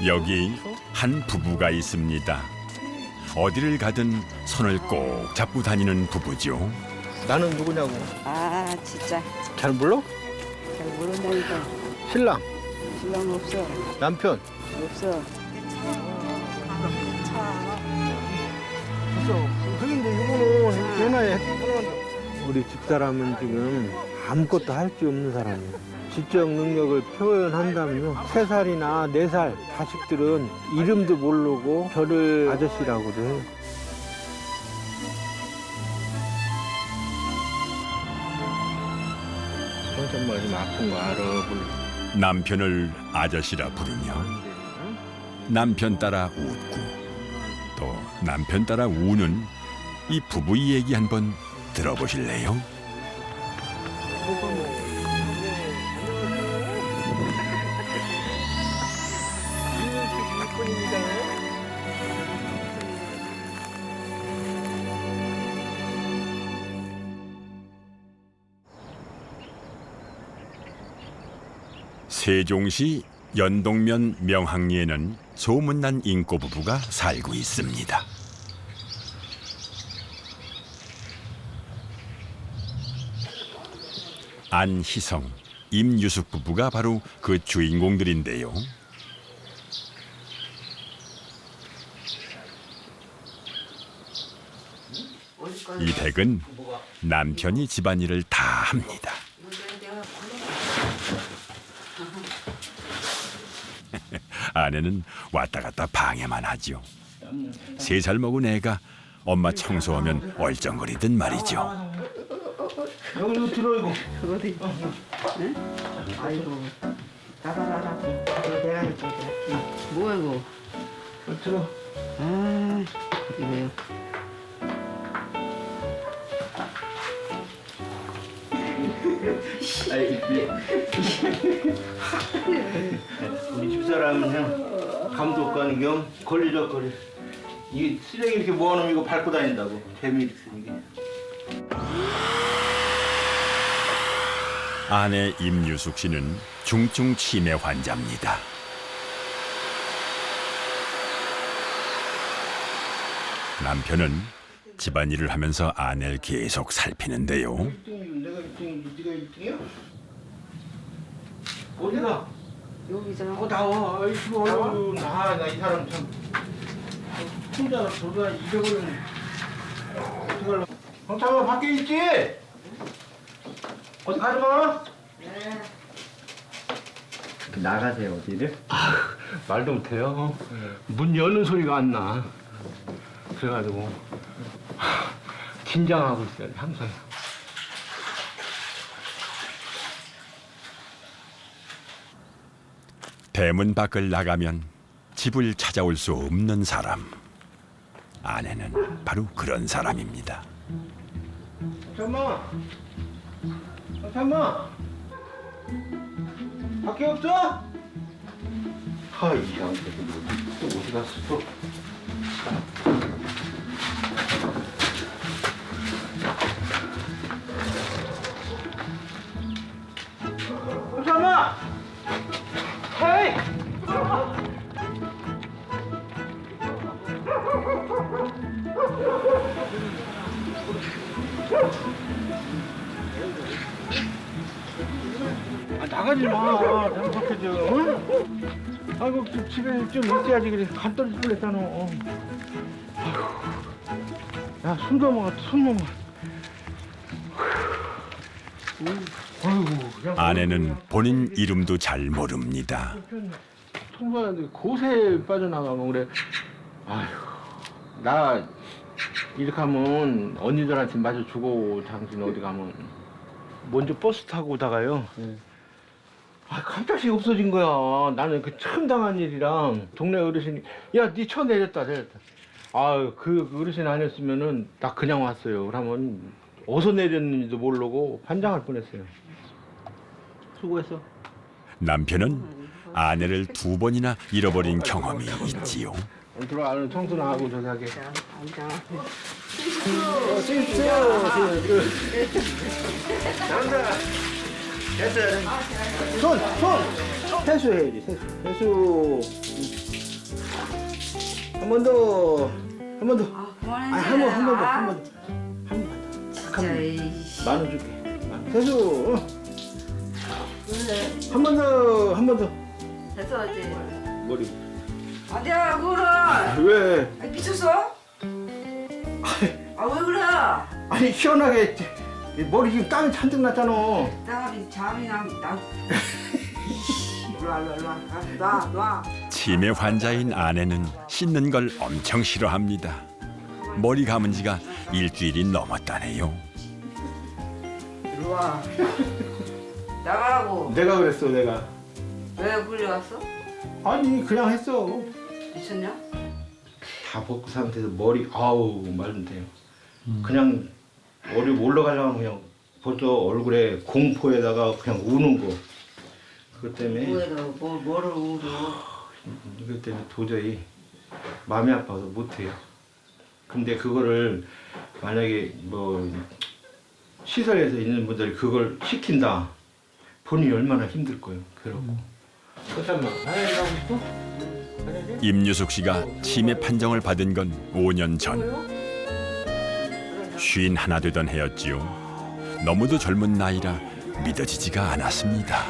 여기 한 부부가 있습니다. 어디를 가든 손을 꼭 잡고 다니는 부부죠. 나는 누구냐고. 아 진짜 잘 몰라? 잘 모른다니까. 신랑, 신랑 없어. 남편. 없어. 근데 이거는 전화에 우리 집사람은 지금 아무것도 할 수 없는 사람이에요. 지적 능력을 표현한다면요. 3살이나 4살 자식들은 이름도 모르고 저를 아저씨라고도 해요. 정말 좀 아픈 거 알아. 남편을 아저씨라 부르며 남편 따라 웃고 또 남편 따라 우는 이 부부 이야기 한번 들어보실래요? 세종시 연동면 명항리에는 소문난 인꼬 부부가 살고 있습니다. 안희성, 임유숙 부부가 바로 그 주인공들인데요. 이 댁은 남편이 집안일을 다 합니다. 아내는 왔다 갔다 방해만 하지요. 3살 먹은 애가 엄마 청소하면 얼쩡거리든 말이죠. 여기 들어 이거. 어디? 응? 아이고. 나가라라. 내가 해줄게. 뭐야 이거? 들어. 아 이거요. 우리 집사람은 감독관 겸 걸리적거리. 이 쓰레기 이렇게 모아놓으면 이거 밟고 다닌다고. 재미 쓰레기. 아내 임유숙 씨는 중증 치매 환자입니다. 남편은 집안일을 하면서 아내를 계속 살피는데요. 1등이면 내가 1등이지 네가 1등이야? 어디가? 여기잖아. 나와. 아이고 나 이 사람 참 혼자 저다 잊어버리면 어떡하려고. 형차가 밖에 있지? 어디 가지 마. 네. 나가세요 어디를? 말도 못해요. 문 여는 소리가 안 나. 그래가지고 긴장하고 있어요 항상. 대문 밖을 나가면 집을 찾아올 수 없는 사람. 아내는 바로 그런 사람입니다. 잠깐만. 잠깐만. 밖에 없어? 하이 양반들 또 어디 갔어 또? 잠깐만. 헤이. 나가지 마. 잘못해줘. 응? 아이고 집에 좀 있어야지. 그래 간 떨어질 뻔했잖아. 아이고. 야 숨 넘어가 숨 넘어가. 아이고. 그냥 아내는 본인 이름도 잘 모릅니다. 청소하는데 곳에 빠져나가면 그래. 아휴 나 이렇게 하면 언니들한테 마저 주고 당신 어디 가면 먼저 버스 타고 오다가요. 아 갑자기 없어진 거야. 나는 그 처음 당한 일이랑 동네 어르신이 야 니 쳐 내렸다. 아유 그 어르신 아니었으면은 나 그냥 왔어요. 그러면 어디서 내렸는지도 모르고 환장할 뻔했어요. 수고했어. 남편은 아내를 2번이나 잃어버린 경험이 있지요. 들어와 청소나 하고 저기 하게. 앉아. 잘한다. 됐어요. 손. 세수해야지 세수. 한 번 더. 한 번 더. 아, 그만해. 아니 한 번 더. 진짜 이씨. 10,000원 줄게. 세수. 그래. 한 번 더. 됐어 이제. 머리. 아니야 그거는. 왜? 아니, 미쳤어? 아 왜 그래? 아니 시원하게 머리 지금 땀이 잔뜩 났잖아. 땀이 잠이 나. 일로 와. 놔. 치매 환자인 아내는 씻는 걸 엄청 싫어합니다. 머리 감은 지가 일주일이 넘었다네요. 일로 와. 나가라고. 내가 그랬어 내가. 왜 끌려갔어? 아니 그냥 했어. 미쳤냐? 다 벗고 상태에서 머리 아우 말도 돼요. 그냥 머리 올라가려면 그냥 벌써 얼굴에 공포에다가 그냥 우는 거. 그것 때문에 뭐에다 뭐를 울어? 이것 때문에 도저히 마음이 아파서 못해요. 근데 그거를 만약에 뭐 시설에서 있는 분들이 그걸 시킨다. 본인이 얼마나 힘들 거예요. 그렇고. 잠깐만. 하나 하고 싶어? 임유숙 씨가 치매 판정을 받은 건 5년 전. 51 되던 해였지요. 너무도 젊은 나이라 믿어지지가 않았습니다.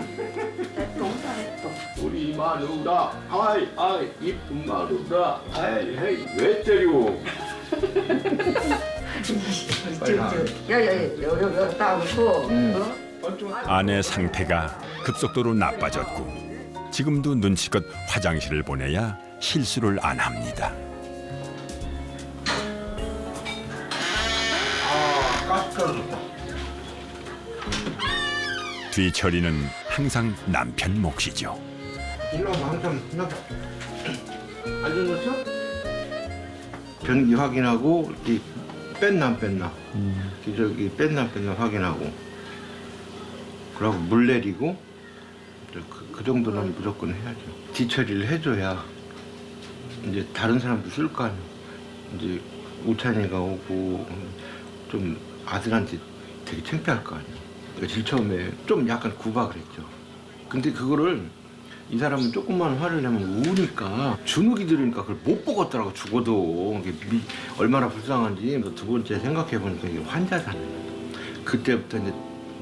우리 마누라, 아이 이쁜 마누라, 아이 왜 때려? 야야야야야 나오고. 아내 상태가 급속도로 나빠졌고 지금도 눈치껏 화장실을 보내야 실수를 안 합니다. 가스 떨어졌다. 뒤처리는 항상 남편 몫이죠. 일로 와봐, 한참 앉은 거죠? 변기 확인하고 이 뺐나 안 뺐나, 저기 뺐나 안 뺐나 확인하고, 그러고 물 내리고, 그 정도는 무조건 해야죠. 뒤처리를 해줘야 이제 다른 사람도 쓸 거 아니에요. 이제 우찬이가 오고 좀 아들한테 되게 창피할 거 아니에요. 그러니까 제일 처음에 좀 약간 구박을 했죠. 근데 그거를 이 사람은 조금만 화를 내면 우니까 주눅이 들으니까 그걸 못 보겠더라고. 죽어도 이게 얼마나 불쌍한지. 두 번째 생각해 보니까 이게 환자잖아요. 그때부터 이제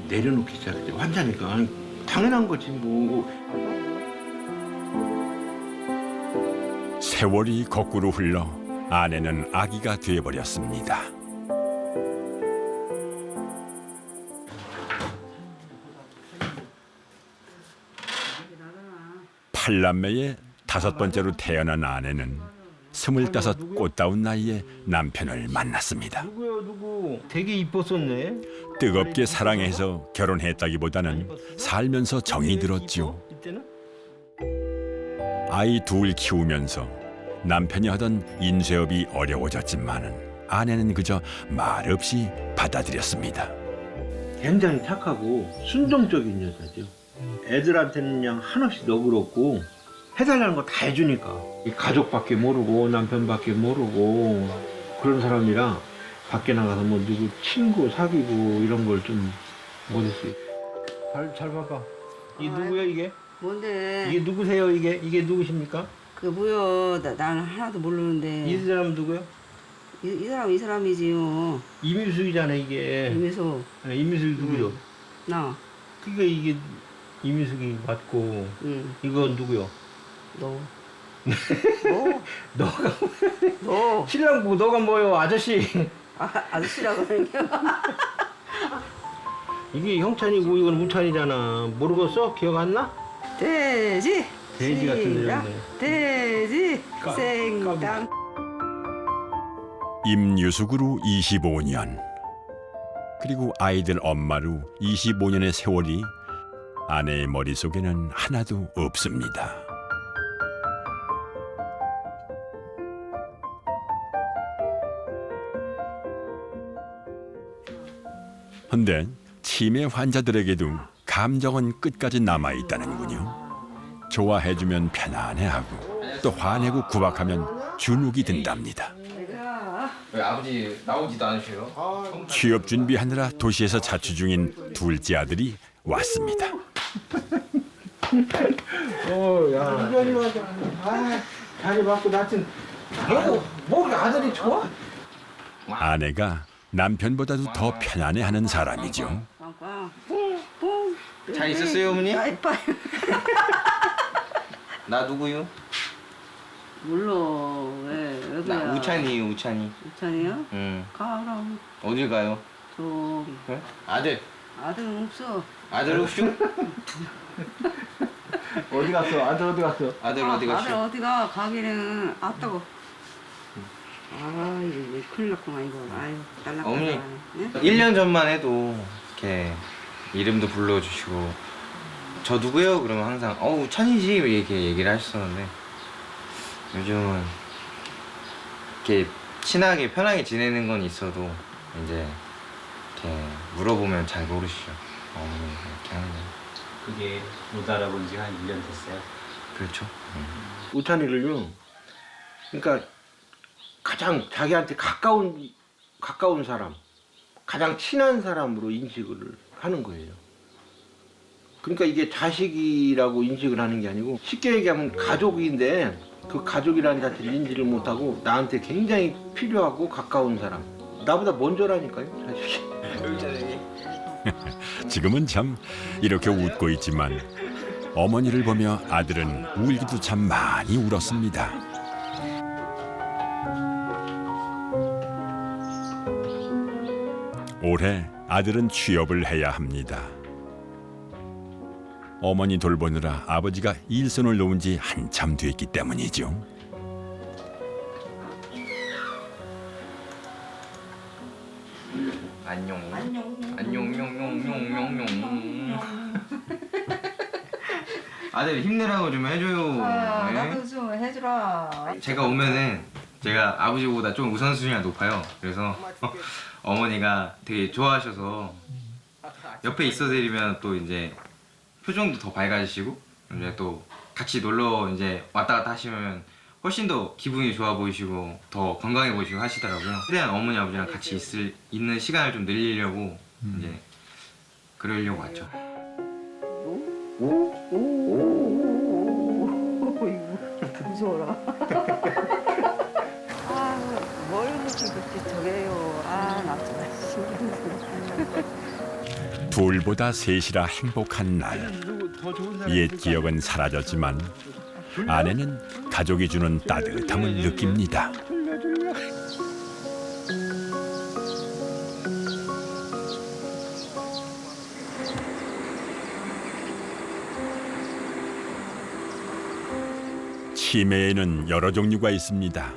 내려놓기 시작했죠. 환자니까 당연한 거지 뭐. 세월이 거꾸로 흘러 아내는 아기가 되어버렸습니다. 팔남매의 5번째로 태어난 아내는 25 꽃다운 나이에 남편을 만났습니다. 누구요 누구? 되게 이뻤었네. 뜨겁게 사랑해서 결혼했다기보다는 살면서 정이 들었지요. 이때는? 아이 둘 키우면서 남편이 하던 인쇄업이 어려워졌지만은 아내는 그저 말없이 받아들였습니다. 굉장히 착하고 순종적인 여자죠. 애들한테는 그냥 한없이 너그럽고 해달라는 거 다 해주니까. 이 가족밖에 모르고 남편밖에 모르고 그런 사람이라 밖에 나가서 뭐 누구 친구 사귀고 이런 걸 좀 못했어요. 잘 봐봐. 이 누구야 이게? 뭔데? 이게 누구세요 이게? 이게 누구십니까? 그 뭐여? 나는 하나도 모르는데. 이 사람 누구요? 이 사람이지요. 이미숙이잖아 이게. 이미소. 이미숙이 누구요? 나. 그러니까 이게 이미숙이 맞고 응. 이건 누구요? 너. 너가 너. 신랑 보고 너가 뭐요 아저씨? 아저씨라고 그러는 게. 이게 형찬이고 이건 우찬이잖아. 모르겠어? 기억 안 나? 돼지. 돼지 같은 시작. 이름이네. 돼지. 생당. 임유숙으로 25년 그리고 아이들 엄마로 25년의 세월이 아내의 머릿속에는 하나도 없습니다. 헌데 치매 환자들에게도 감정은 끝까지 남아있다는군요. 좋아해주면 편안해하고 또 화내고 구박하면 주눅이 든답니다. 왜 아버지 나오지도 않으세요? 취업 준비하느라 도시에서 자취 중인 둘째 아들이 왔습니다. 야. 이전이 맞아. 아, 자리 받고 낳친. 뭐 아들이 좋아? 아내가 남편보다도 더 편안해하는 사람이죠. 꽝꽝. 뿡뿡. 잘 있었어요, 어머니? 아, 이뻐요. 나 누구요? 몰라. 왜? 여기야. 나 우찬이에요, 우찬이. 우찬이요? 응. 가 그럼. 어딜 가요? 저기. 그래? 아들. 아들 없어. 아들 없슈? 어디 갔어? 아들 어디 갔어? 아들 아, 어디 아들 갔슈? 어디가? 가기는 아따고. 아, 이거 큰일 났구만 이거. 아유, 딸랑딸랑. 어머니. 네? 1년 전만 해도 이렇게 이름도 불러주시고 저 누구요? 그러면 항상 우찬이지 이렇게 얘기를 하셨었는데 요즘은 이렇게 친하게 편하게 지내는 건 있어도 이제 이렇게 물어보면 잘 모르시죠. 어머니 이렇게 하는데 그게 못 알아본 지가 한 1년 됐어요. 그렇죠. 우찬이를요. 그러니까 가장 자기한테 가까운 사람, 가장 친한 사람으로 인식을 하는 거예요. 그러니까 이게 자식이라고 인식을 하는 게 아니고 쉽게 얘기하면 가족인데 그 가족이라는 자체를 인지를 못하고 나한테 굉장히 필요하고 가까운 사람. 나보다 먼저라니까요, 자식이. 지금은 참 이렇게 웃고 있지만 어머니를 보며 아들은 울기도 참 많이 울었습니다. 올해 아들은 취업을 해야 합니다. 어머니 돌보느라 아버지가 일손을 놓은 지 한참 됐기 때문이죠. 안녕. 안녕. 아들 힘내라고 좀 해줘요. 아, 네? 나도 좀 해주라. 제가 오면은 제가 아버지보다 좀 우선순위가 높아요. 그래서 어머니가 되게 좋아하셔서 옆에 있어드리면 또 이제 표정도 더 밝아지시고 이제 또 같이 놀러 이제 왔다 갔다 하시면 훨씬 더 기분이 좋아 보이시고 더 건강해 보이시고 하시더라고요. 최대한 어머니 아버지랑 같이 있는 시간을 좀 늘리려고 이제 그러려고 왔죠. 무서워라. 아, 뭘 그렇게 저게요. 아, 나 정말 신경 쓰네. 둘보다 셋이라 행복한 날. 옛 기억은 사라졌지만 아내는 가족이 주는 따뜻함을 느낍니다. 치매에는 여러 종류가 있습니다.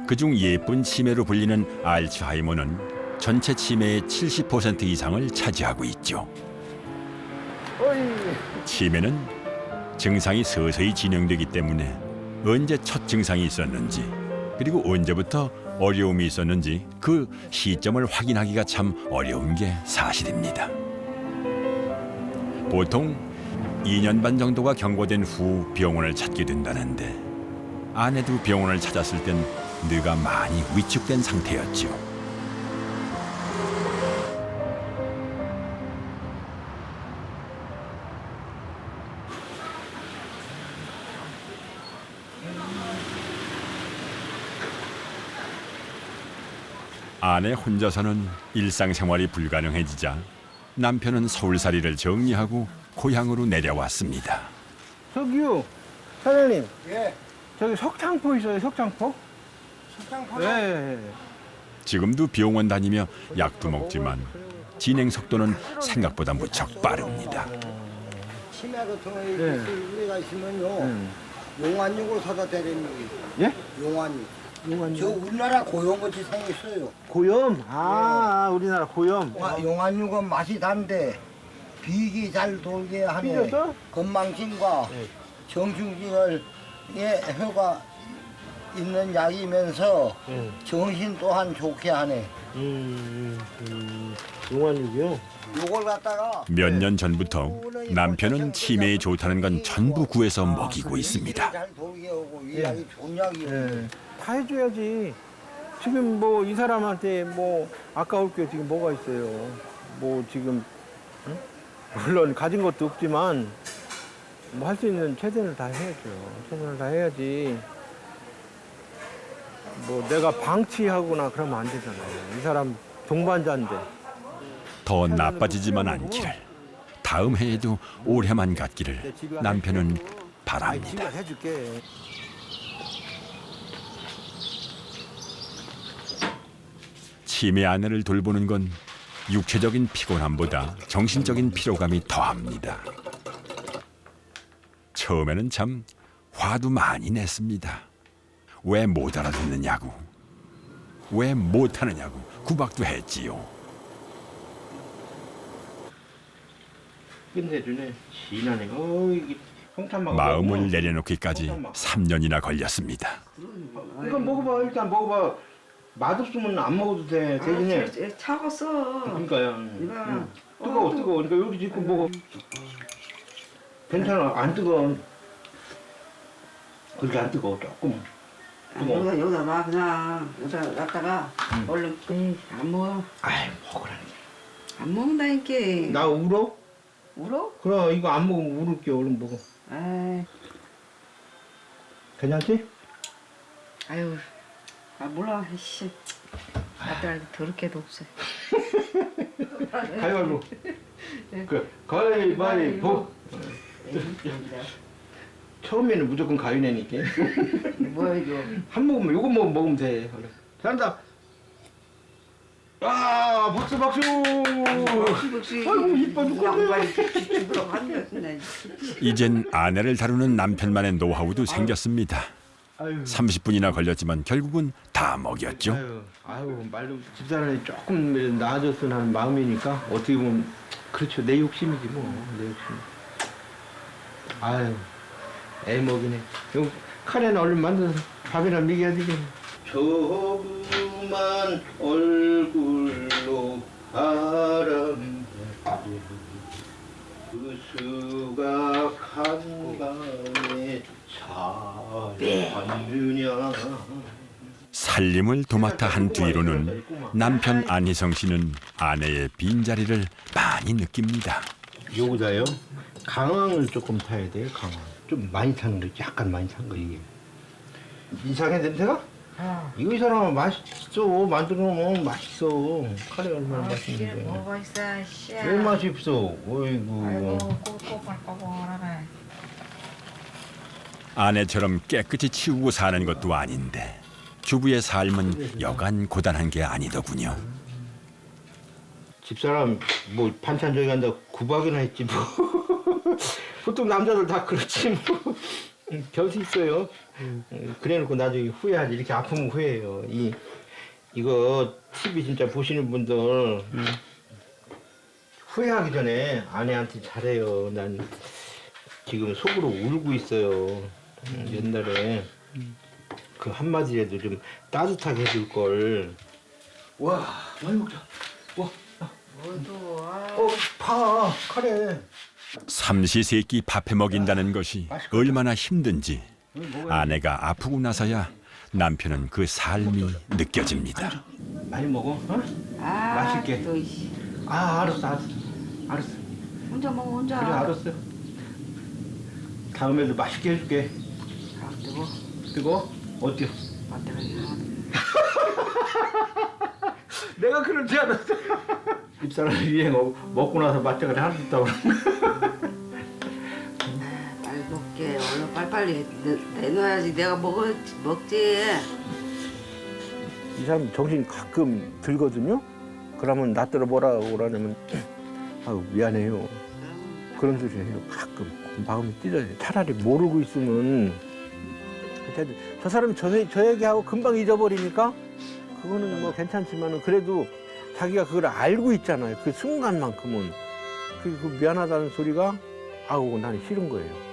그중 예쁜 치매로 불리는 알츠하이머는 전체 치매의 70% 이상을 차지하고 있죠. 치매는 증상이 서서히 진행되기 때문에 언제 첫 증상이 있었는지 그리고 언제부터 어려움이 있었는지 그 시점을 확인하기가 참 어려운 게 사실입니다. 보통 2년 반 정도가 경과된 후 병원을 찾게 된다는데 아내도 병원을 찾았을 땐 뇌가 많이 위축된 상태였죠. 아내 혼자서는 일상생활이 불가능해지자 남편은 서울살이를 정리하고 고향으로 내려왔습니다. 저기요, 사장님. 예, 저기 석창포 있어요, 석창포? 석장포. 예. 지금도 병원 다니며 약도 먹지만 진행 속도는 생각보다 무척 빠릅니다. 치매 같은 거 예. 우리가 있으면요, 용안육을 사다 대리는 예? 용안육. 저 용안육. 우리나라 고용같이 생겼어요. 고염. 아, 우리나라 고염. 용안육은 맛이 단데 비기 잘 돌게 하네. 삐졌어? 건망증과 네. 정신증을 효과 있는 약이면서 정신 또한 좋게 하네. 용안육이요? 요걸 갖다가 몇 년 전부터 남편은 치매에 좋다는 건 전부 구해서 먹이고 있습니다. 잘 돌게 하고 이 약이 좋은 약이에요. 예. 다 해줘야지. 지금 뭐 이 사람한테 뭐 아까울 게 지금 뭐가 있어요. 뭐 지금 응? 물론 가진 것도 없지만 뭐 할 수 있는 최선을 다 해야죠. 최선을 다 해야지. 뭐 내가 방치하거나 그러면 안 되잖아요. 이 사람 동반자인데. 더 나빠지지만 않기를, 다음 해에도 올해만 같기를 남편은 바랍니다. 지가 해줄게. 치매 아내를 돌보는 건 육체적인 피곤함보다 정신적인 피로감이 더합니다. 처음에는 참 화도 많이 냈습니다. 왜 못 알아듣느냐고, 왜 못하느냐고 구박도 했지요. 끝내주네. 지나네. 이게 홍탄마가 마음을 내려놓기까지 3년이나 걸렸습니다. 이거 먹어봐. 일단 먹어봐. 맛없으면 안 먹어도 돼. 대신에. 차갑어. 그러니까요. 이봐. 뜨거워. 그러니까 여기 짓고 먹어. 괜찮아. 안 뜨거워. 그렇게 안 뜨거워. 조금. 여기다 놔 그냥 여기다 놨다가 얼른 안 먹어. 아이 먹으라니. 안 먹는다니까. 나 울어? 울어? 그럼 이거 안 먹으면 울을게. 얼른 먹어. 아이, 괜찮지? 아유, 몰라. 씨, 나들 더럽게도 없어. 가위바위보. 그 가위바위보. 처음에는 무조건 가위내니까. 뭐야 이거? 한 모금만 요거 먹으면 돼. 그래. 잘한다. 아 박수. 아이고 이뻐 죽겠네. 죽으라고 한다. 이젠 아내를 다루는 남편만의 노하우도 생겼습니다. 아유. 30분이나 걸렸지만 결국은 다 먹였죠. 아유 말로 집사람이 조금 나아졌으면 하는 마음이니까 어떻게 보면 그렇죠. 내 욕심이지 뭐. 내 욕심. 아유 애 먹이네. 요 카레는 얼른 만들어서 밥이나 먹여야 되겠네. 조그만 얼굴로 바람 그 수가 한밤에 잘하느냐. 살림을 도맡아 한 뒤로는 남편 안희성 씨는 아내의 빈자리를 많이 느낍니다. 요거다요. 강황을 조금 타야 돼요. 강황. 좀 많이 타는 거, 약간 많이 탄 거 이게. 이상해 냄새가? 이거 이 사람은 맛있어. 만들어 놓으면 맛있어. 카레 얼마나 맛있는데. 뭐가 있어, 씨. 왜 맛있어? 어이구. 아이고, 꼬불꼬불하네. 아내처럼 깨끗이 치우고 사는 것도 아닌데 주부의 삶은 여간 고단한 게 아니더군요. 집사람 뭐 반찬 저기 간다 구박이나 했지 뭐. 보통 남자들 다 그렇지 뭐. 결수 있어요. 그래놓고 나중에 후회하지. 이렇게 아프면 후회해요. 이거 TV 진짜 보시는 분들 후회하기 전에 아내한테 잘해요. 난 지금 속으로 울고 있어요. 옛날에 그 한마디라도 좀 따뜻하게 해줄 걸. 와 많이 먹자. 와. 파 카레. 삼시세끼 밥해 먹인다는 것이 얼마나 힘든지 아내가 아프고 나서야 남편은 그 삶이 느껴집니다. 많이 먹어? 어? 맛있게. 또, 씨. 알았어. 혼자 먹어, 혼자. 그래 알았어. 다음에도 맛있게 해줄게. 아, 뜨거. 뜨거? 어때요? 아, 뜨거. 내가 그러지 않았어. 집사람이 위에 먹고 나서 맛장을 하나도 없다고 빨리 먹게. 얼른 빨리빨리 내놔야지. 내가 먹지. 이 사람 정신 가끔 들거든요. 그러면 나더러 뭐라고 그러냐면 아유 미안해요. 그런 소리 해요. 가끔 마음이 찢어져요. 차라리 모르고 있으면 저 사람이 저 얘기하고 금방 잊어버리니까 그거는 뭐 괜찮지만은 그래도 자기가 그걸 알고 있잖아요. 그 순간만큼은 그 미안하다는 소리가 아우 나는 싫은 거예요.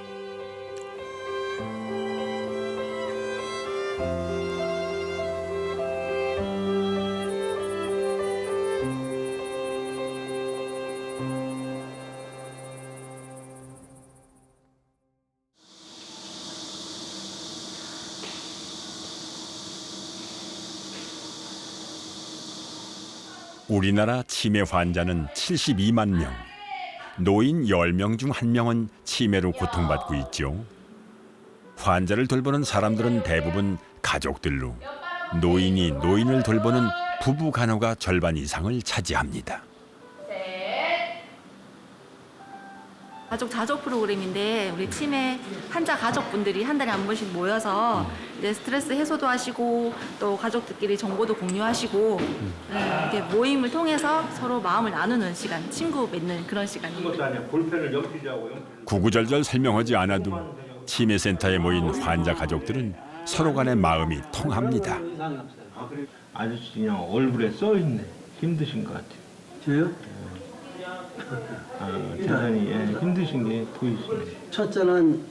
우리나라 치매 환자는 72만 명. 노인 10명 중 1명은 치매로 고통받고 있죠. 환자를 돌보는 사람들은 대부분 가족들로 노인이 노인을 돌보는 부부 간호가 절반 이상을 차지합니다. 가족 자족 프로그램인데 우리 치매 환자 가족분들이 한 달에 한 번씩 모여서 이제 스트레스 해소도 하시고 또 가족들끼리 정보도 공유하시고 이렇게 모임을 통해서 서로 마음을 나누는 시간, 친구 맺는 그런 시간입니다. 구구절절 설명하지 않아도 치매센터에 모인 환자 가족들은 서로 간의 마음이 통합니다. 아저씨 그냥 얼굴에 써 있네. 힘드신 것 같아요. 저요? 대단히 힘드신 게 보이시네. 첫째는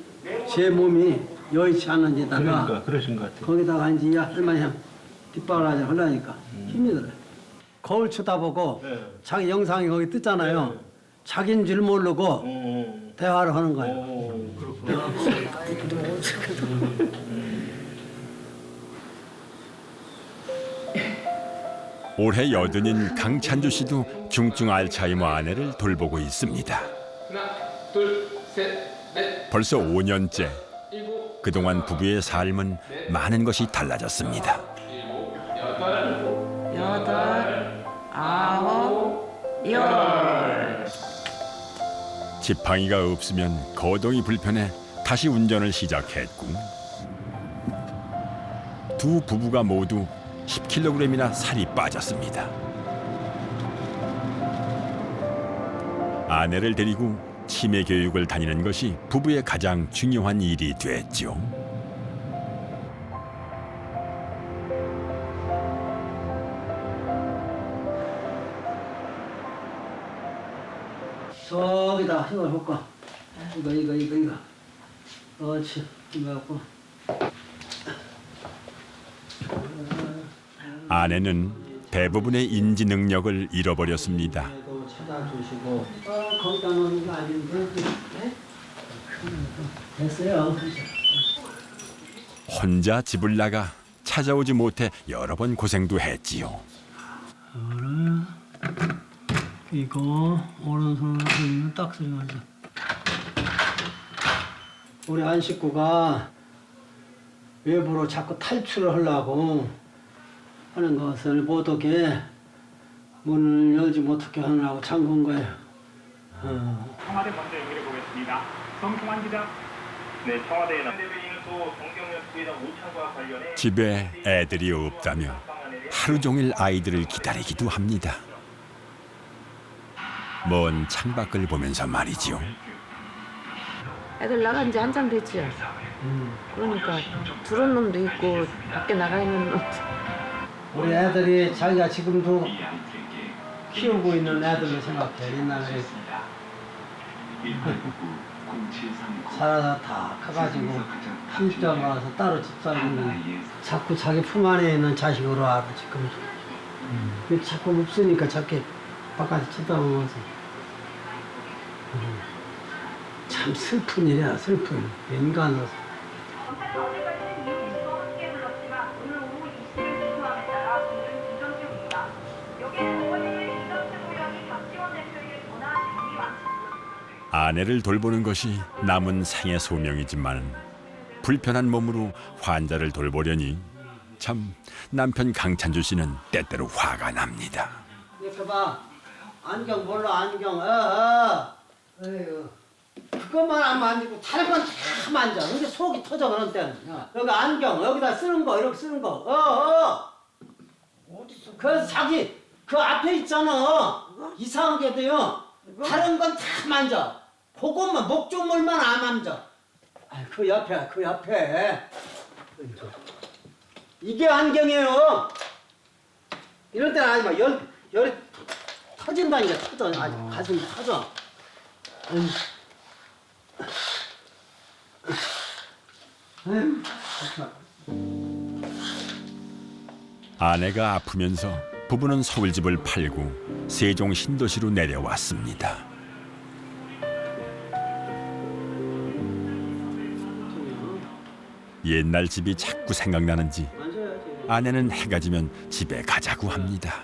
제 몸이 여의치 않은지다가 그러니까 그러신 것 같아요. 거기다가 이제 할머니 뒷방을 하자 하려니까 힘이 들어요. 거울 쳐다보고 자기 영상이 거기 뜨잖아요. 자기인 줄 모르고 대화를 하는 거예요. 올해 80인 강찬주 씨도 중증 알츠하이머 아내를 돌보고 있습니다. 벌써 5년째. 그동안 부부의 삶은 많은 것이 달라졌습니다. 8, 9, 10. 지팡이가 없으면 거동이 불편해 다시 운전을 시작했고 두 부부가 모두 10kg이나 살이 빠졌습니다. 아내를 데리고 치매 교육을 다니는 것이 부부의 가장 중요한 일이 됐죠. 저기다 이걸 볼까? 이거. 그렇지. 이거 갖고. 아내는 대부분의 인지 능력을 잃어버렸습니다. 또 찾아주시고. 거기다 놓는 거 아닌데. 됐어요. 혼자 집을 나가 찾아오지 못해 여러 번 고생도 했지요. 이거 오른손으로 딱 쓰면서 우리 안 식구가 외부로 자꾸 탈출을 하려고 하는 것을 못 오게 문을 열지 못하게 하느라고 잠근 거예요. 청와대 먼저 연결해 보겠습니다. 정승환 기자. 네, 청와대에는 대변인은 또 정경련 부회장 오찬과 관련해 집에 애들이 없다며 하루 종일 아이들을 기다리기도 합니다. 먼 창밖을 보면서 말이죠. 애들 나간 지 한참 됐죠. 그러니까 들어온 놈도 있고 밖에 나가 있는 놈도. 우리 애들이 자기가 지금도 키우고 있는 애들로 생각해. 옛날에 살아서 다 커가지고 한집장 와서 따로 집 살고 있는 자꾸 자기 품 안에 있는 자식으로 알아 지금. 자꾸 없으니까 자꾸 바깥에 쳐다보면서 참 슬픈 일이야. 슬픈 인간으로서. 아내를 돌보는 것이 남은 생애 소명이지만 불편한 몸으로 환자를 돌보려니 참 남편 강찬주 씨는 때때로 화가 납니다. 이렇게 봐. 안경 몰라 안경. 에휴. 그것만 안 만지고 다른 건 다 만져. 근데 속이 터져 그런 때는. 여기 안경 여기다 쓰는 거 이렇게 쓰는 거. 어디서? 그래서 자기 그 앞에 있잖아. 이상한 게도요. 다른 건 다 만져. 그것만 목조물만 안 만져. 그 옆에. 이게 안경이에요. 이럴 때는 하지 마. 열이 터진다니까 터져. 아주 가슴이 터져. 아내가 아프면서 부부는 서울집을 팔고 세종 신도시로 내려왔습니다. 옛날 집이 자꾸 생각나는지 아내는 해가 지면 집에 가자고 합니다.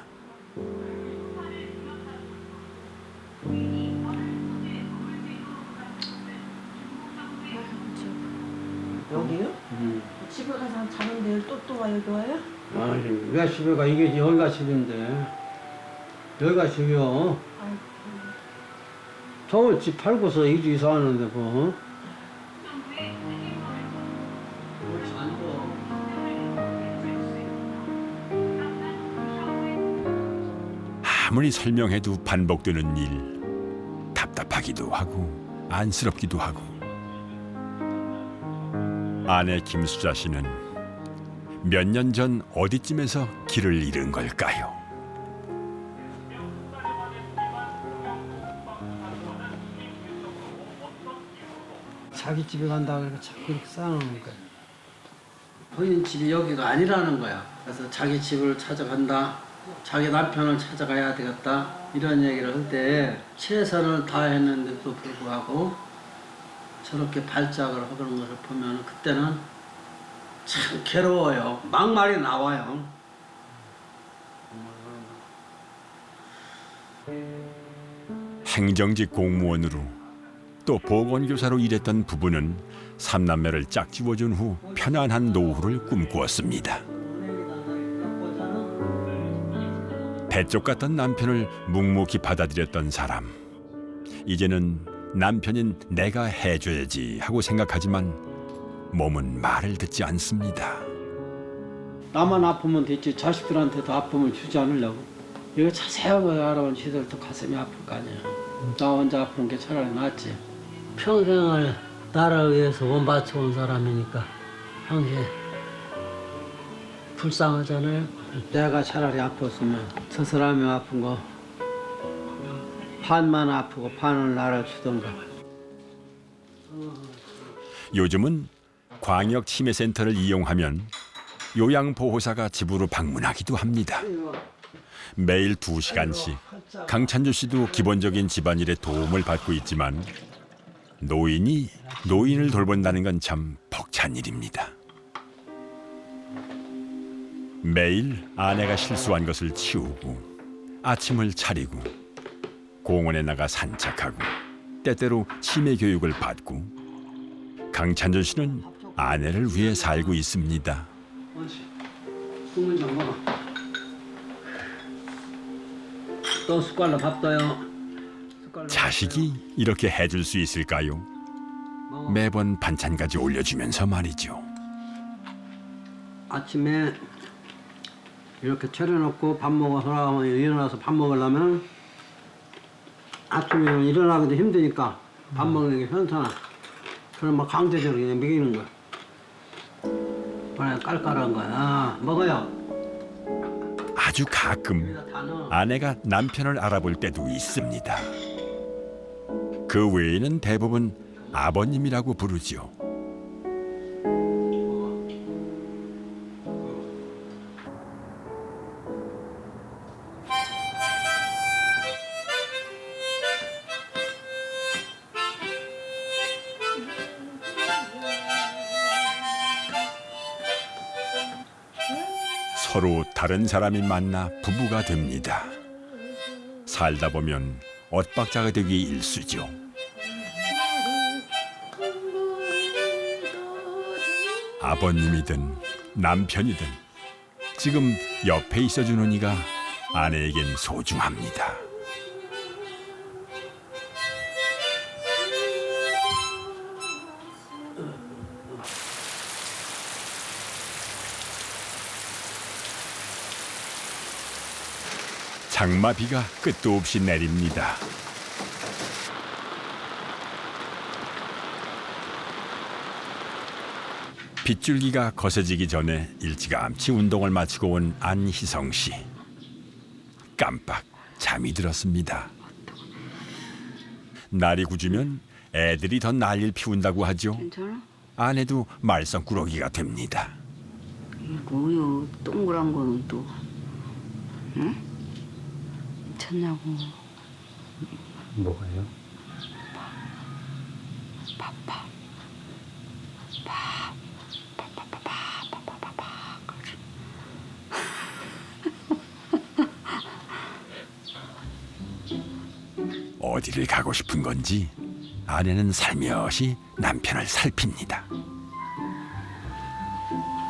여기요? 집에 가서 자는데 또 와 여기 와요? 아니 왜 집에 가? 이게 여기가 집인데 여기가 집이요. 저걸 집 팔고서 이사 하는데 뭐. 아무리 설명해도 반복되는 일. 답답하기도 하고 안쓰럽기도 하고. 아내 김수자 씨는 몇 년 전 어디쯤에서 길을 잃은 걸까요? 자기 집에 간다고 해서 자꾸 이렇게 쌓아놓는 거야. 본인 집이 여기가 아니라는 거야. 그래서 자기 집을 찾아간다. 자기 남편을 찾아가야 되겠다. 이런 얘기를 할 때 최선을 다했는데도 불구하고 저렇게 발작을 하는 것을 보면 그때는 참 괴로워요. 막말이 나와요. 행정직 공무원으로 또 보건교사로 일했던 부부는 삼남매를 짝지워준 후 편안한 노후를 꿈꾸었습니다. 배쪽 같던 남편을 묵묵히 받아들였던 사람. 이제는 남편인 내가 해줘야지 하고 생각하지만 몸은 말을 듣지 않습니다. 나만 아프면 됐지 자식들한테도 아픔을 주지 않으려고. 이거 자세하게 알아본 지들도 가슴이 아플 거 아니야. 나 혼자 아픈 게 차라리 낫지. 평생을 나를 위해서 원 바쳐온 사람이니까 평생 불쌍하잖아요. 내가 차라리 아팠으면 저 사람이 아픈 거 반만 아프고 반을 나를 주던가. 요즘은 광역 치매센터를 이용하면 요양보호사가 집으로 방문하기도 합니다. 매일 2시간씩 강찬조 씨도 기본적인 집안일에 도움을 받고 있지만 노인이 노인을 돌본다는 건 참 벅찬 일입니다. 매일 아내가 실수한 것을 치우고 아침을 차리고 공원에 나가 산책하고 때때로 치매 교육을 받고 강찬조 씨는 아내를 위해 살고 있습니다. 국물 좀 먹어. 또 숟갈로 밥 떠요. 자식이 이렇게 해줄 수 있을까요? 매번 반찬까지 올려주면서 말이죠. 아침에 이렇게 차려놓고 밥 먹어서 일어나서 밥 먹으려면 아침에 일어나기도 힘드니까 밥 먹는 게 편찮아. 그럼 막 강제적으로 그냥 먹이는 거야. 그래 깔깔한 거야. 아, 먹어요. 아주 가끔 아내가 남편을 알아볼 때도 있습니다. 그 외에는 대부분 아버님이라고 부르죠. 서로 다른 사람이 만나 부부가 됩니다. 살다 보면 엇박자가 되기 일쑤죠. 아버님이든 남편이든 지금 옆에 있어주는 이가 아내에겐 소중합니다. 장마비가 끝도 없이 내립니다. 빗줄기가 거세지기 전에 일찌감치 운동을 마치고 온 안희성 씨. 깜빡 잠이 들었습니다. 날이 굳으면 애들이 더 난리를 피운다고 하죠. 괜찮아? 아내도 말썽꾸러기가 됩니다. 뭐요? 동그란 거는 또 응? 미쳤냐고. 뭐가요? 밥. 어디를 가고 싶은 건지 아내는 살며시 남편을 살핍니다.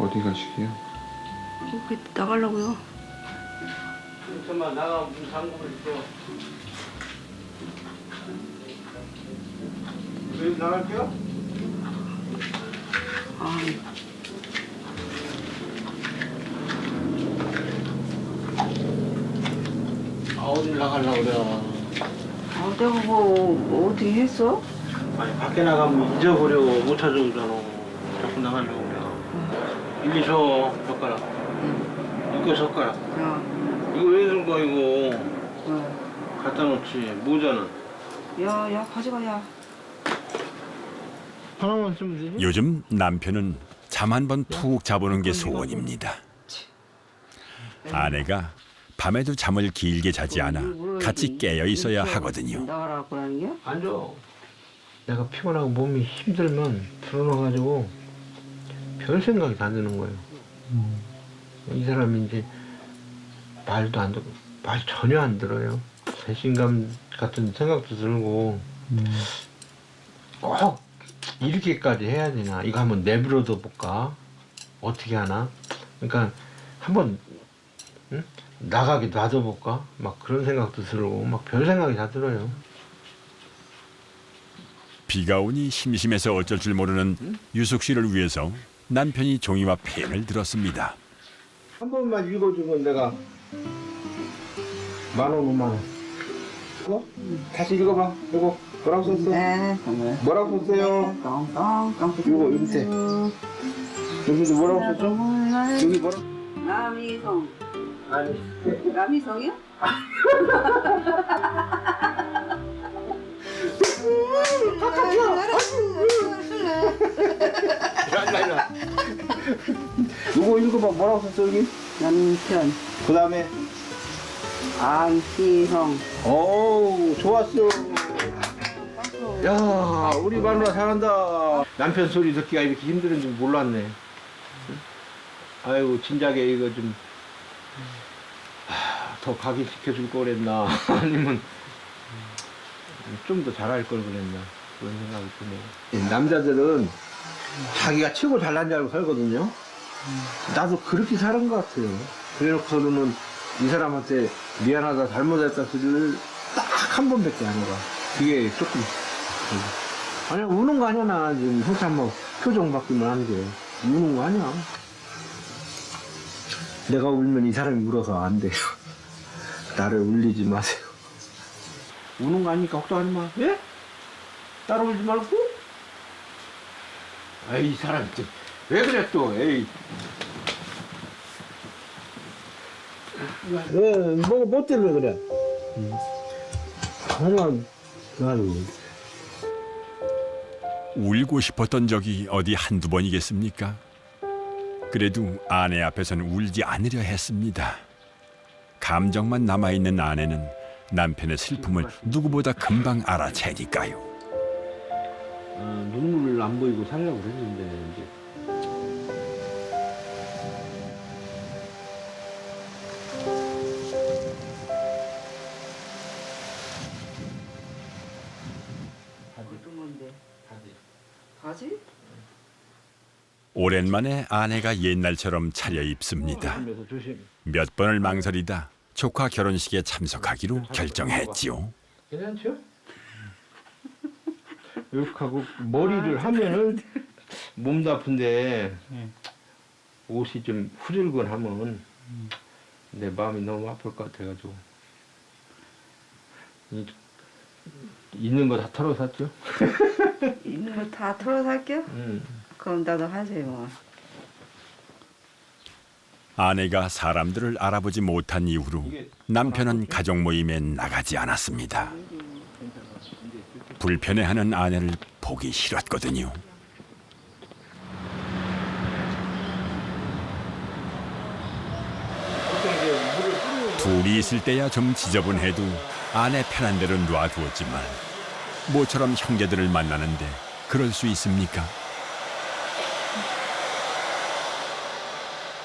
어디 가시게요? 여기 나가려고요. 잠깐만 나가면 문 잠그고 있어. 왜 나갈게요? 어디 나가려고 그래. 내가 뭐 어떻게 했어? 아니 밖에 나가면 잊어버려 못 찾아오잖아. 자꾸 나가려고 그래. 일리 줘 젓가락. 이거 젓가락. 이거 왜 준 거야 이거? 갖다 놓지. 모자는? 야 가져가 야. 하나만 쓰면 되지? 요즘 남편은 잠 한 번 푹 자보는 게 소원입니다. 아내가 밤에도 잠을 길게 자지 않아 같이 깨어 있어야 하거든요. 나가라고 하는 게? 앉아. 내가 피곤하고 몸이 힘들면 들어놔가지고 별 생각이 다 드는 거예요. 이 사람이 이제 말도 안 듣고 말 전혀 안 들어요. 배신감 같은 생각도 들고 꼭 이렇게까지 해야 되나? 이거 한번 내버려둬 볼까? 어떻게 하나? 그러니까 한번 응? 나가게 놔둬볼까? 막 그런 생각도 들고 막 별 생각이 다 들어요. 비가 오니 심심해서 어쩔 줄 모르는 유숙 씨를 위해서 남편이 종이와 펜을 들었습니다. 한 번만 읽어주면 내가 10,000원, 50,000원. 이거? 다시 읽어봐. 이거 뭐라고 썼어? 네. 뭐라고 썼어요? 똥똥똥. 이거 밑에. 여기도 뭐라고 썼죠? 여기 뭐라고? 남이성. 아니. 남이성이요? 이거 읽어봐. 뭐라고 썼어 여기? 남편. 그 다음에 안희성. 어우 좋았어. 야 우리 마누라 잘한다. 남편 소리 듣기가 이렇게 힘든 줄 몰랐네. 아이고 진작에 이거 좀 더 각인시켜줄 걸 그랬나 아니면 좀 더 잘할 걸 그랬나 그런 생각이 드네요. 남자들은 자기가 최고 잘난 줄 알고 살거든요. 나도 그렇게 사는 것 같아요. 그래놓고서는 이 사람한테 미안하다 잘못했다 소리를 딱 한 번밖에 안 해봐. 그게 조금 아니야 우는 거 아니야. 나 지금 한참 뭐 표정 바뀌면 안 돼. 우는 거 아니야. 내가 울면 이 사람이 울어서 안 돼요. 나를 울리지 마세요. 우는 거 아니니까 걱정하지 마. 예? 따라 울지 말고. 에이 이 사람 좀 왜 그래 또. 에이. 뭐 때문에 그래? 하지만 아이고. 울고 싶었던 적이 어디 한두 번이겠습니까? 그래도 아내 앞에서는 울지 않으려 했습니다. 감정만 남아있는 아내는 남편의 슬픔을 누구보다 금방 알아채니까요. 눈물 안 보이고 살려고 그랬는데 이제. 어떤 건데? 바지? 오랜만에 아내가 옛날처럼 차려입습니다. 조심해서 조심. 몇 번을 망설이다 조카 결혼식에 참석하기로 결정했지요. 괜찮죠? 이렇게 하고 머리를 하면은 몸도 아픈데 옷이 좀 후줄근하면 내 마음이 너무 아플 것 같아가지고 있는 거 다 털어 샀죠? 있는 거 다 털어 살게요? 그럼 나도 하지 뭐. 아내가 사람들을 알아보지 못한 이후로 남편은 가족 모임에 나가지 않았습니다. 불편해하는 아내를 보기 싫었거든요. 둘이 있을 때야 좀 지저분해도 아내 편한 대로 놔두었지만 모처럼 형제들을 만나는데 그럴 수 있습니까?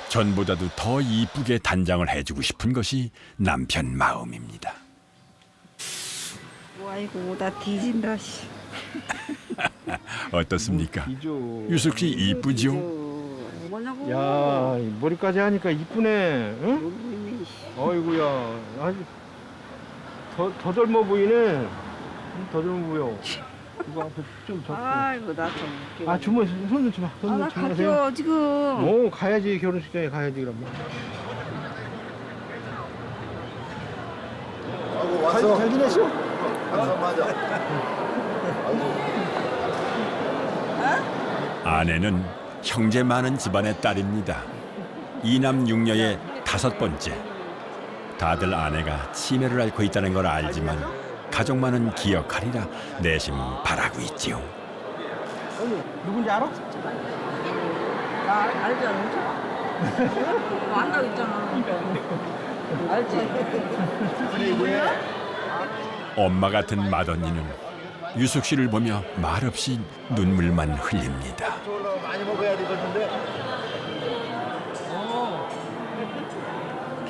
전보다도 더 이쁘게 단장을 해주고 싶은 것이 남편 마음입니다. 아이고 나 뒤진다 씨. 어떻습니까? 유숙 씨 이쁘죠? 어머니 뭐냐고. 야, 이 머리까지 하니까 이쁘네. 응? 어이구야, 아주 더 젊어 보이네. 더 젊어 보여. 이거 앞에 좀 더. 아이고 나 좀 웃겨. 아, 주머니 손 좀 봐. 아, 손 나 좀 주무세요. 갈게요 지금. 오, 가야지. 결혼식장에 가야지 그럼. 아이고 왔어. 잘 지내시오? 왔어 맞아. 아내는 형제 많은 집안의 딸입니다. 이남 육녀의 5번째. 다들 아내가 치매를 앓고 있다는 걸 알지만 가족만은 기억하리라 내심 바라고 있지요. 누군지 알아? 나 알지 않아? 만나고 있잖아. 알지? 엄마 같은 맏언니는 유숙 씨를 보며 말없이 눈물만 흘립니다. 저걸로 많이 먹어야 되겠는데.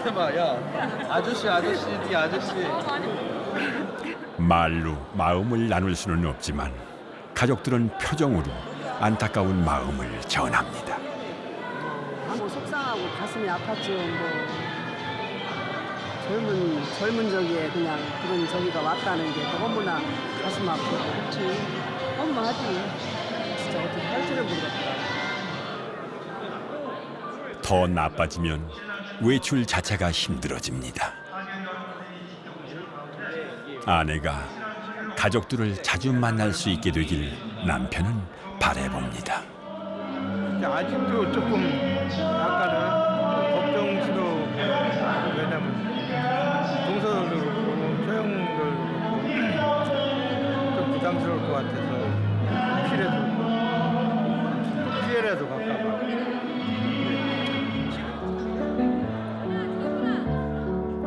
해봐, 야. 아저씨, 네 아저씨. 말로 마음을 나눌 수는 없지만 가족들은 표정으로 안타까운 마음을 전합니다. 뭐 속상하고 가슴이 아팠죠. 뭐 젊은 저기에 그냥 그런 저기가 왔다는 게 너무나 가슴 아프고 그렇지. 엄마 하지. 진짜 어떻게 할 줄을 모르겠다. 더 나빠지면 외출 자체가 힘들어집니다. 아내가 가족들을 자주 만날 수 있게 되길 남편은 바라봅니다. 아직도 조금 약간은 걱정스러워. 왜냐면 동서도 그렇고 소영도 그렇고 좀 부담스러울 것 같아서 피해라도 갈까 봐.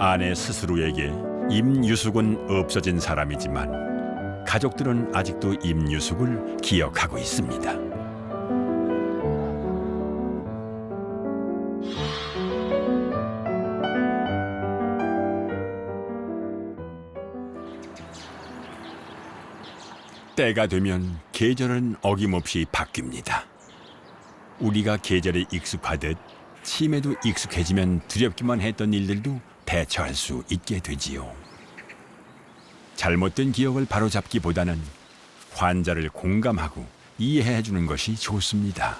아내 스스로에게 임유숙은 없어진 사람이지만 가족들은 아직도 임유숙을 기억하고 있습니다. 때가 되면 계절은 어김없이 바뀝니다. 우리가 계절에 익숙하듯 치매도 익숙해지면 두렵기만 했던 일들도 대처할 수 있게 되지요. 잘못된 기억을 바로잡기보다는 환자를 공감하고 이해해 주는 것이 좋습니다.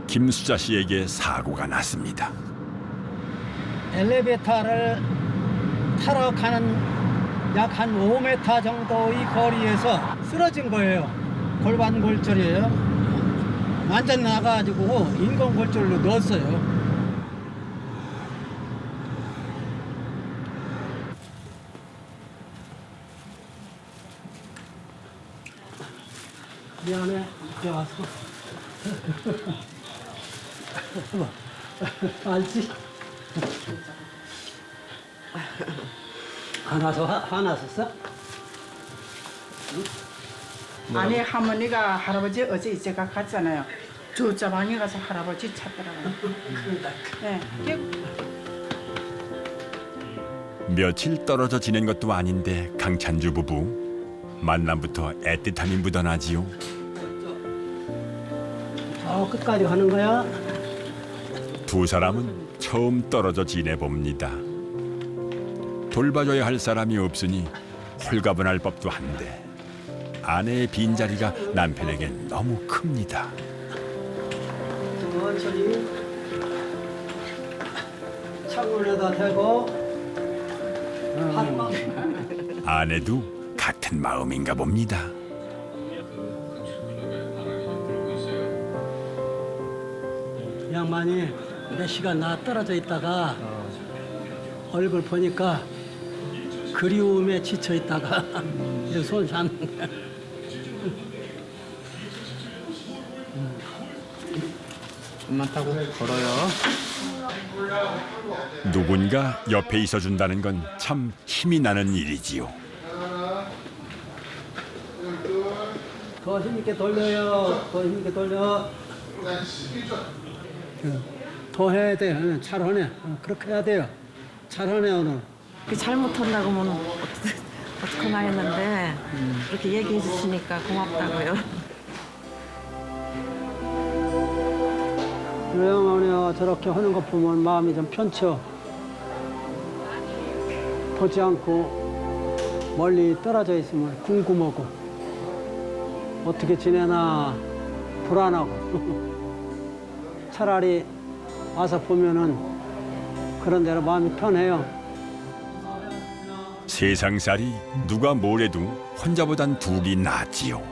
김수자 씨에게 사고가 났습니다. 엘리베이터를 타러 가는 약 한 5m 정도의 거리에서 쓰러진 거예요. 골반 골절이에요. 완전 나가가지고 인공 골절로 넣었어요. 미안해, 이제 와서. 알지? 화났었어? 아니 할머니가 할아버지 어제 이제가 갔잖아요. 저자 방에 가서 할아버지 찾더라고요. 네. 며칠 떨어져 지낸 것도 아닌데 강찬주 부부 만남부터 애틋함이 묻어나지요. 저 끝까지 가는 거야? 두 사람은 처음 떨어져 지내봅니다. 돌봐줘야 할 사람이 없으니 홀가분할 법도 한데 아내의 빈자리가 남편에겐 너무 큽니다. 천천히 창문에다 대고 아내도 같은 마음인가 봅니다. 양반이 몇 시간 나 떨어져 있다가 얼굴 보니까 그리움에 지쳐 있다가 손 잡는 거야. 좀만 타고 걸어요. 누군가 옆에 있어준다는 건 참 힘이 나는 일이지요. 더 힘있게 돌려요. 더 힘있게 돌려. 더 해야 돼. 잘하네. 그렇게 해야 돼요. 잘하네 오늘. 잘못한다고 하면 어떡하나 했는데 그렇게 얘기해 주시니까 고맙다고요. 외할머니가 저렇게 하는 거 보면 마음이 좀 편쳐. 보지 않고 멀리 떨어져 있으면 궁금하고 어떻게 지내나 불안하고 차라리 와서 보면은 그런 대로 마음이 편해요. 세상살이 누가 뭐래도 혼자보단 둘이 낫지요.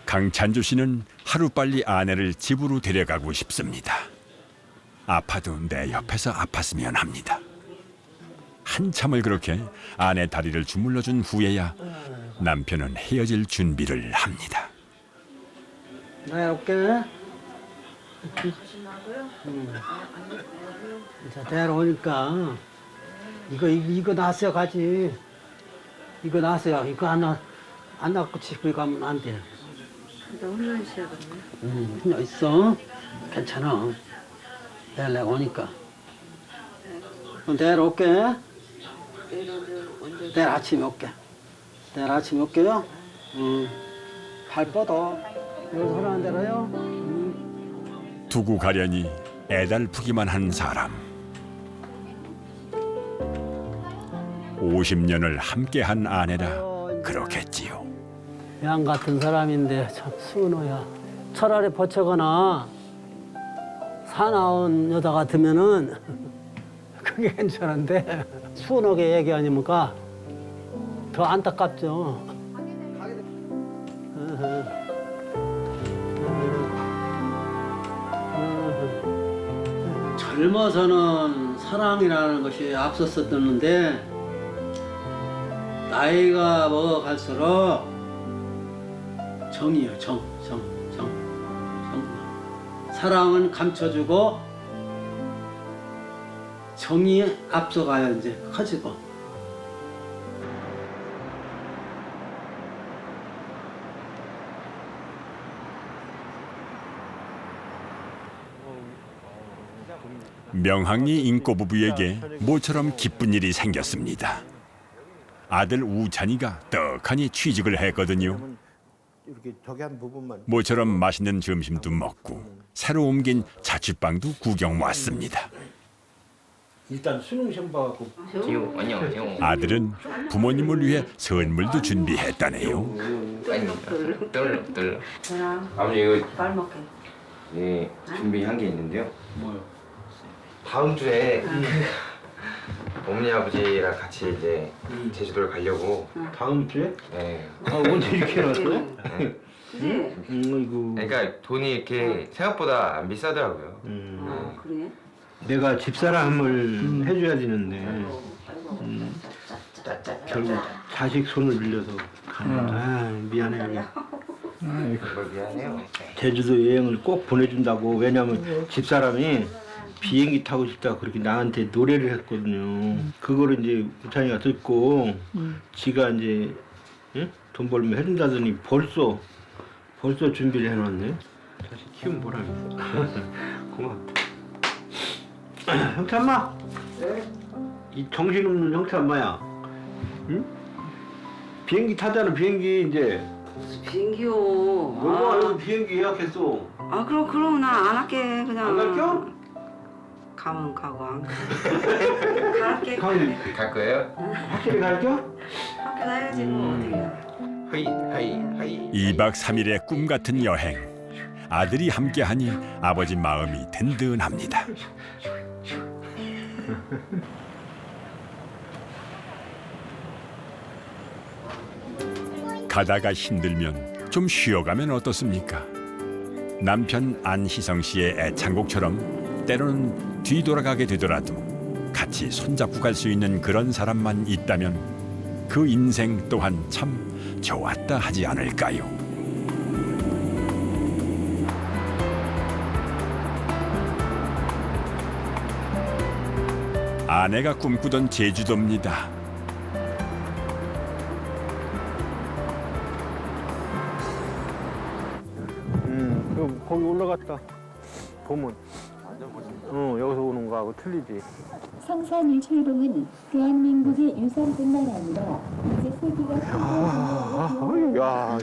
강찬조 씨는 하루빨리 아내를 집으로 데려가고 싶습니다. 아파도 내 옆에서 아팠으면 합니다. 한참을 그렇게 아내 다리를 주물러준 후에야 남편은 헤어질 준비를 합니다. 내려올게. 자, 내려오니까 이거 놨어야 가지. 이거 놨어야. 이거 안 놨고 집에 가면 안 돼. 너 혼자 있어야겠네. 그냥 있어. 괜찮아. 내가 오니까. 내려올게. 내일 아침에 올게. 내일 아침에 올게요. 발 뻗어. 여기서 하라는 대로요. 두고 가려니 애달프기만 한 사람. 50년을 함께한 아내라 그렇겠지요. 양 같은 사람인데 참 순호야. 차라리 버처거나 사나운 여자 같으면은 그게 괜찮은데 순하게 얘기하니까 더 안타깝죠. 젊어서는 사랑이라는 것이 앞섰었는데 나이가 먹어갈수록 정이에요. 정. 사랑은 감춰주고 정이 앞서가야 이제 커지고. 명항리 인꼬 부부에게 모처럼 기쁜 일이 생겼습니다. 아들 우찬이가 떡하니 취직을 했거든요. 이렇게 저기 한 부분만. 모처럼 맛있는 점심도 먹고 새로 옮긴 자취방도 구경 왔습니다. 일단 수능 시험 봐갖고. 안녕. 아들은 부모님을 위해 선물도 준비했다네요. 떨려. 그냥 아버지 이거 말 먹게. 네, 준비한 게 있는데요. 뭐요? 다음 주에 어머니 아버지랑 같이 이제 제주도를 가려고. 다음 주에? 네. 아, 언제 이렇게 해놨어요? 그래? 이거. 그러니까 돈이 이렇게 생각보다 안 비싸더라고요. 그래? 내가 집사람을 해줘야 되는데 결국 자식 손을 빌려서 가는. 아, 미안해요. 정말 미안해요. 제주도 여행을 꼭 보내준다고. 왜냐면 집사람이 비행기 타고 싶다 그렇게 나한테 노래를 했거든요. 그거를 이제 우찬이가 듣고 지가 이제 돈 벌면 해준다더니 벌써 준비를 해놨네. 자식 키우면 보람있어. 고맙다. 형찬마. 이 정신없는 형찬마야. 응? 비행기 타자는 비행기 이제. 무슨 비행기요? 너가 여기 비행기 예약했어. 아 그럼 나 안 할게 그냥. 안 갈겨? 가면 가고 안 갈게. 갈 거예요? 확실히 갈겨? 학교 다녀야지 뭐 어떻게. 하이. 2박 3일의 꿈 같은 여행. 아들이 함께하니 아버지 마음이 든든합니다. 가다가 힘들면 좀 쉬어가면 어떻습니까? 남편 안희성 씨의 애창곡처럼 때로는 뒤돌아가게 되더라도 같이 손잡고 갈 수 있는 그런 사람만 있다면 그 인생 또한 참 좋았다 하지 않을까요? 아내가 꿈꾸던 제주도입니다. 거기 올라갔다 보면 여기서 오는 거하고 틀리지. 성산일출봉은 대한민국의 유산뿐만 아니라 이제 세계가 야,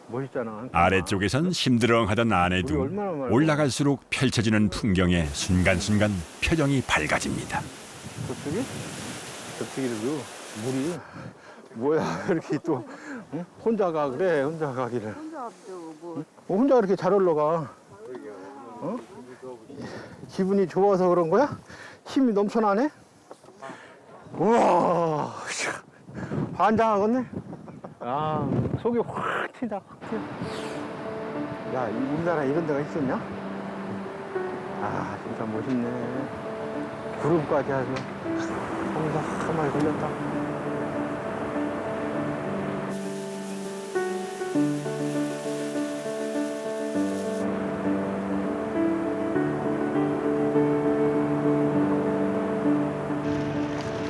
멋있잖아. 아래쪽에선 힘들어하던 아내도 올라갈수록 펼쳐지는 풍경에 순간순간 표정이 밝아집니다. 저쪽에도 물이 뭐야 이렇게 또 응? 혼자 가 그래 혼자 가기를. 혼자 그렇게 잘 올라가. 어? 기분이 좋아서 그런 거야? 힘이 넘쳐나네? 우와, 환장하겠네. 아, 속이 확 튀다, 확 튀어. 야, 우리나라에 이런 데가 있었냐? 아, 진짜 멋있네. 구름까지 아주 험상하게 걸렸다.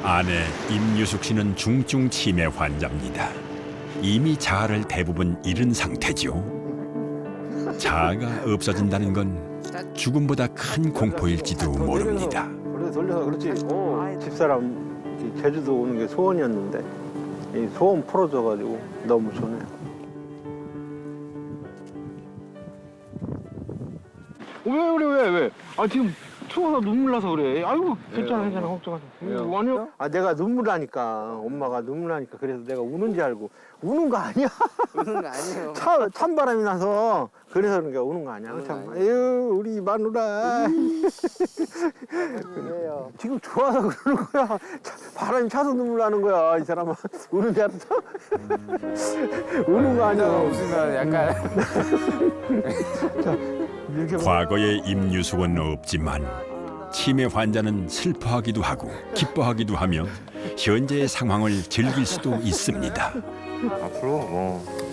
아내 임유숙 씨는 중증 치매 환자입니다. 이미 자아를 대부분 잃은 상태죠. 자아가 없어진다는 건 죽음보다 큰 공포일지도 모릅니다. 돌려서 그렇지. 집사람 제주도 오는 게 소원이었는데 이 소원 풀어줘가지고 너무 좋네. 왜? 아 지금 추워서 눈물 나서 그래. 아이고 괜찮아 걱정하지. 아니요. 아 내가 눈물 나니까 엄마가 눈물 나니까 그래서 내가 우는지 알고 우는 거 아니야. 우는 거 아니에요. 찬바람이 나서 그래서 그런가 우는 거 아니야. 참. 에휴 우리 마누라. 그래요. 지금 좋아서 그러는 거야. 바람이 차서 눈물 나는 거야. 이 사람은 우는 줄 알았어? 우는 거 아니야. 웃으면 약간 과거의 임유숙은 없지만 치매 환자는 슬퍼하기도 하고 기뻐하기도 하며 현재의 상황을 즐길 수도 있습니다. 앞으로 뭐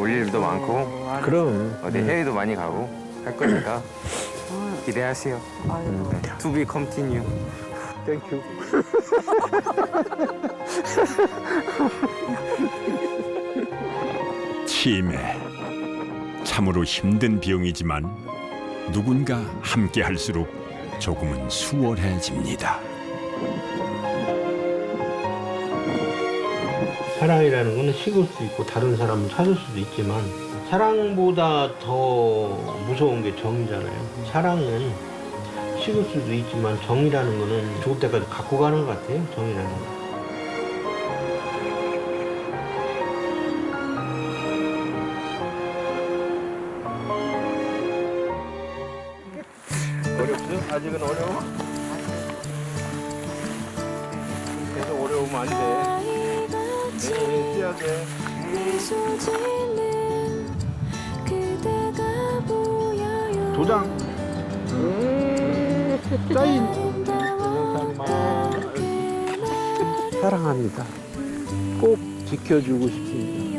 올 일도 많고 그럼 어디 해외도 많이 가고 할 거니까 기대하세요. To be continue. 땡큐. 치매 참으로 힘든 병이지만 누군가 함께 할수록 조금은 수월해집니다. 사랑이라는 거는 식을 수 있고 다른 사람을 찾을 수도 있지만 사랑보다 더 무서운 게 정이잖아요. 사랑은 식을 수도 있지만 정이라는 거는 죽을 때까지 갖고 가는 것 같아요. 정이라는 거. 어렵죠? 아직은 어려워? 계속 어려우면 안 돼. 뛰어야 돼. 도장. 사인. 사랑합니다. 꼭 지켜주고 싶습니다.